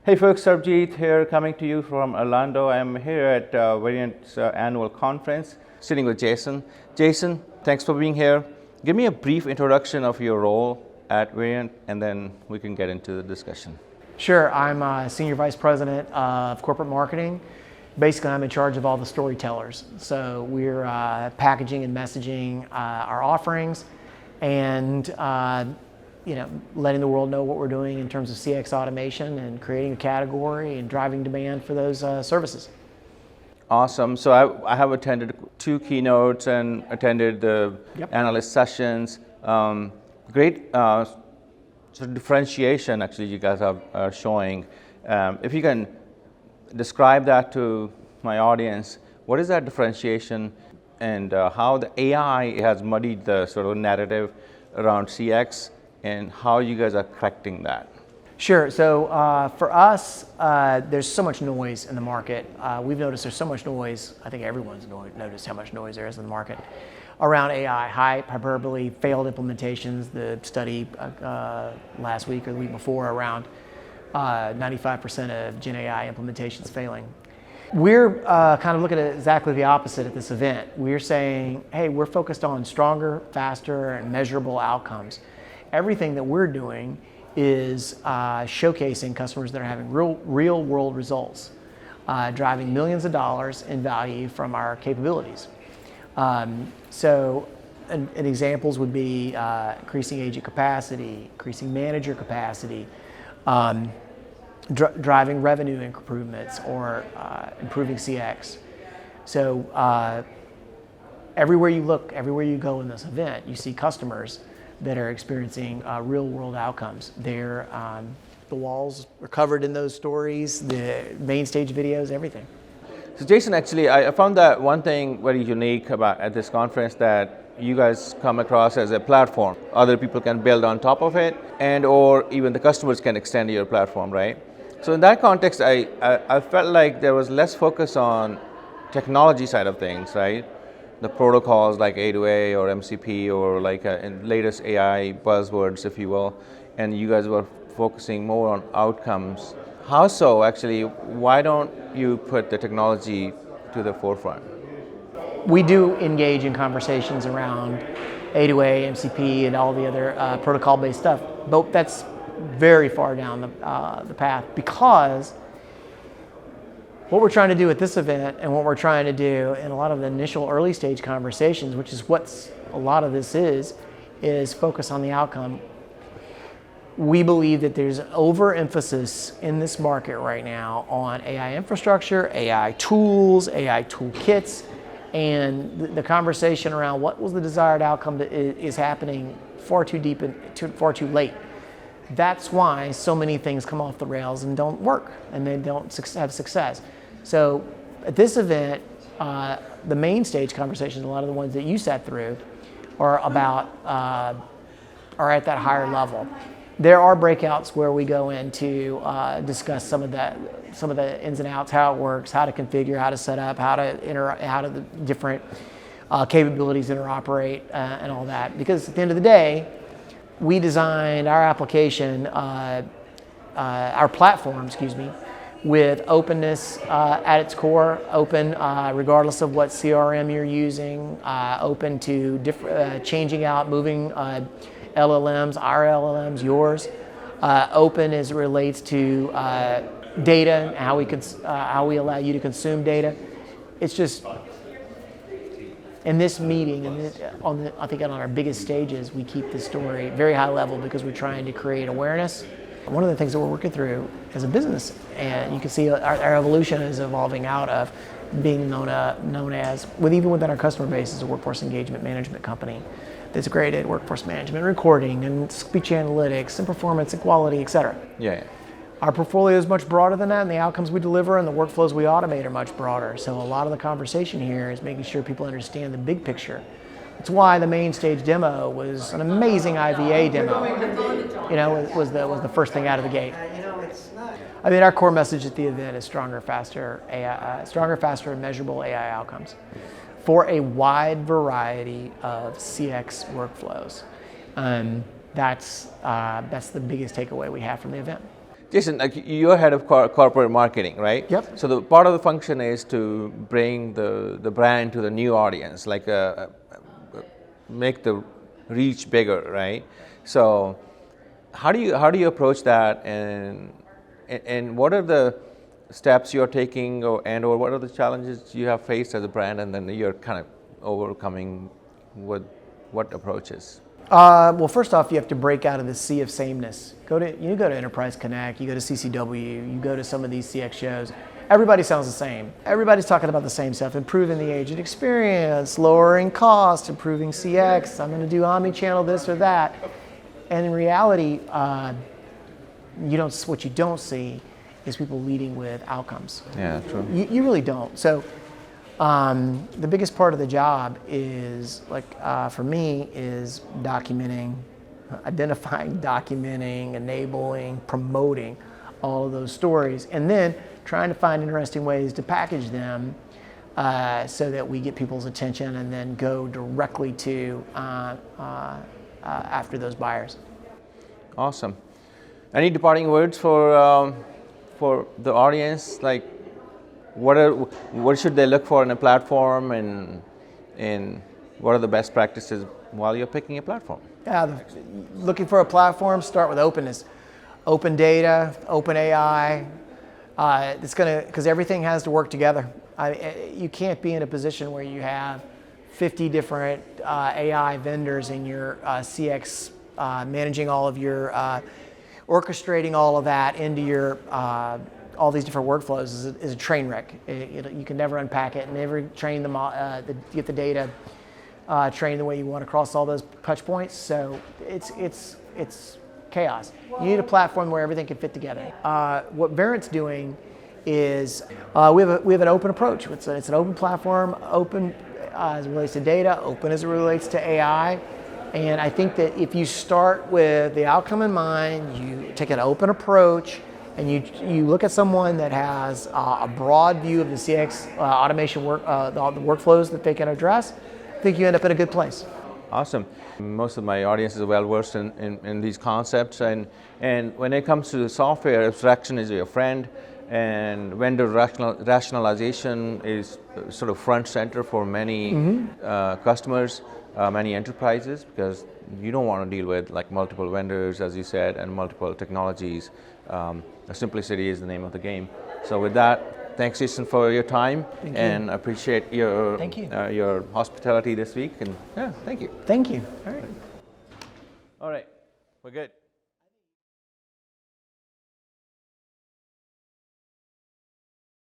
Hey folks, Sarbjeet here, coming to you from Orlando. I'm here at Verint's annual conference, sitting with Jasen. Jasen, thanks for being here. Give me a brief introduction of your role at Verint, and then we can get into the discussion. Sure, I'm Senior Vice President of Corporate Marketing. Basically, I'm in charge of all the storytellers. So we're packaging and messaging our offerings, and letting the world know what we're doing in terms of CX automation and creating a category and driving demand for those services. Awesome. So I have attended 2 keynotes and attended the analyst sessions. Great sort of differentiation actually you guys are showing. If you can describe that to my audience, what is that differentiation and how the AI has muddied the sort of narrative around CX and how you guys are correcting that? Sure. So for us, there's so much noise in the market. We've noticed there's so much noise. I think everyone's noticed how much noise there is in the market around AI. Hype, hyperbole, failed implementations. The study last week or the week before around 95% of Gen AI implementations failing. We're kind of looking at exactly the opposite at this event. We're saying, hey, we're focused on stronger, faster, and measurable outcomes. Everything that we're doing is showcasing customers that are having real world results, driving millions of dollars in value from our capabilities. So examples would be increasing agent capacity, increasing manager capacity, driving revenue improvements, or improving CX. So everywhere you look, everywhere you go in this event, you see customers that are experiencing real world outcomes. The walls are covered in those stories, the main stage videos, everything. So Jasen, actually, I found that one thing very unique about at this conference, that you guys come across as a platform. Other people can build on top of it, and or even the customers can extend your platform, right? So in that context, I felt like there was less focus on technology side of things, right? The protocols like A2A or MCP or like in latest AI buzzwords, if you will, and you guys were focusing more on outcomes. How so, actually? Why don't you put the technology to the forefront? We do engage in conversations around A2A, MCP, and all the other protocol-based stuff, but that's very far down the path, because what we're trying to do at this event and what we're trying to do in a lot of the initial early stage conversations, which is what a lot of this is focus on the outcome. We believe that there's overemphasis in this market right now on AI infrastructure, AI tools, AI toolkits, and the conversation around what was the desired outcome that is happening far too deep and far too late. That's why so many things come off the rails and don't work, and they don't have success. So at this event, the main stage conversations, a lot of the ones that you sat through, are about are at that higher level. There are breakouts where we go in to discuss some of the ins and outs, how it works, how to configure, how to set up, how the different capabilities interoperate, and all that. Because at the end of the day, we designed our application, our platform, with openness at its core, open regardless of what CRM you're using, open to changing out, moving LLMs, our LLMs, yours, open as it relates to data, and how we allow you to consume data. It's just, in this meeting, I think on our biggest stages, we keep the story very high level because we're trying to create awareness. One of the things that we're working through as a business, and you can see our evolution is evolving out of being known as, even within our customer base, as a workforce engagement management company that's great at workforce management, recording, and speech analytics, and performance and quality, et cetera. Yeah. Our portfolio is much broader than that, and the outcomes we deliver and the workflows we automate are much broader. So a lot of the conversation here is making sure people understand the big picture. That's why the main stage demo was an amazing IVA demo. It was the first thing out of the gate. I mean, our core message at the event is stronger, faster, and measurable AI outcomes for a wide variety of CX workflows. That's the biggest takeaway we have from the event. Jason, like you're head of corporate marketing, right? Yep. So the part of the function is to bring the brand to the new audience, like make the reach bigger, right? So how do you approach that, and what are the steps you're taking, or what are the challenges you have faced as a brand, and then you're kind of overcoming with what approaches? Well, first off, you have to break out of the sea of sameness. You go to Enterprise Connect, you go to CCW, you go to some of these CX shows. Everybody sounds the same. Everybody's talking about the same stuff: improving the agent experience, lowering cost, improving CX. I'm going to do omni-channel this or that. And in reality, what you don't see is people leading with outcomes. Yeah, true. You really don't. So the biggest part of the job is, for me, is documenting, identifying, documenting, enabling, promoting all of those stories, and then trying to find interesting ways to package them so that we get people's attention and then go directly to after those buyers. Awesome. Any departing words for the audience? Like, what should they look for in a platform, and what are the best practices while you're picking a platform? Yeah, looking for a platform, start with openness. Open data, open AI. Because everything has to work together. You can't be in a position where you have 50 different AI vendors in your CX, managing all of your, orchestrating all of that into your all these different workflows is a train wreck. You can never unpack it and never train them get the data trained the way you want across all those touch points. So it's chaos. You need a platform where everything can fit together. What Verint's doing is we have an open approach. It's an open platform, open as it relates to data, open as it relates to AI. And I think that if you start with the outcome in mind, you take an open approach, and you look at someone that has a broad view of the CX automation the workflows that they can address, I think you end up in a good place. Awesome. Most of my audience is well versed in these concepts, and when it comes to software, abstraction is your friend, and vendor rationalization is sort of front center for many customers, many enterprises, because you don't want to deal with like multiple vendors, as you said, and multiple technologies. Simplicity is the name of the game. So with that, thanks, Jason, for your time, and I appreciate your hospitality this week. And yeah, thank you. Thank you. All right. All right, we're good.